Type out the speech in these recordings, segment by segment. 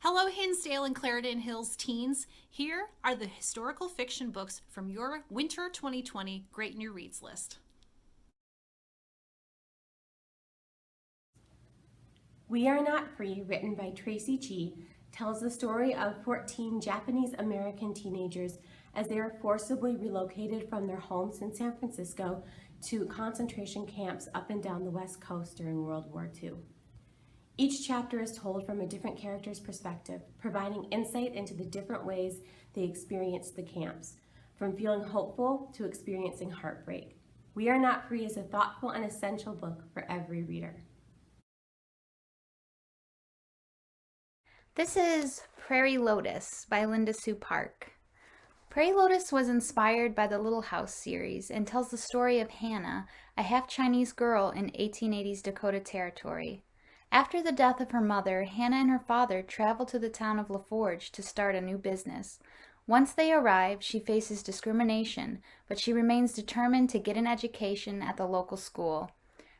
Hello, Hinsdale and Clarendon Hills teens. Here are the historical fiction books from your Winter 2020 Great New Reads list. We Are Not Free, written by Traci, Chee, tells the story of 14 Japanese-American teenagers as they are forcibly relocated from their homes in San Francisco to concentration camps up and down the West Coast during World War II. Each chapter is told from a different character's perspective, providing insight into the different ways they experienced the camps, from feeling hopeful to experiencing heartbreak. We Are Not Free is a thoughtful and essential book for every reader. This is Prairie Lotus by Linda Sue Park. Prairie Lotus was inspired by the Little House series and tells the story of Hannah, a half-Chinese girl in 1880s Dakota Territory. After the death of her mother, Hannah and her father travel to the town of LaForge to start a new business. Once they arrive, she faces discrimination, but she remains determined to get an education at the local school.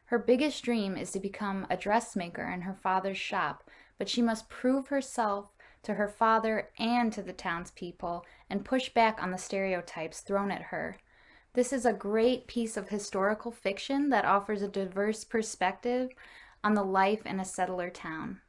Her biggest dream is to become a dressmaker in her father's shop, but she must prove herself to her father and to the townspeople and push back on the stereotypes thrown at her. This is a great piece of historical fiction that offers a diverse perspective on the life in a settler town.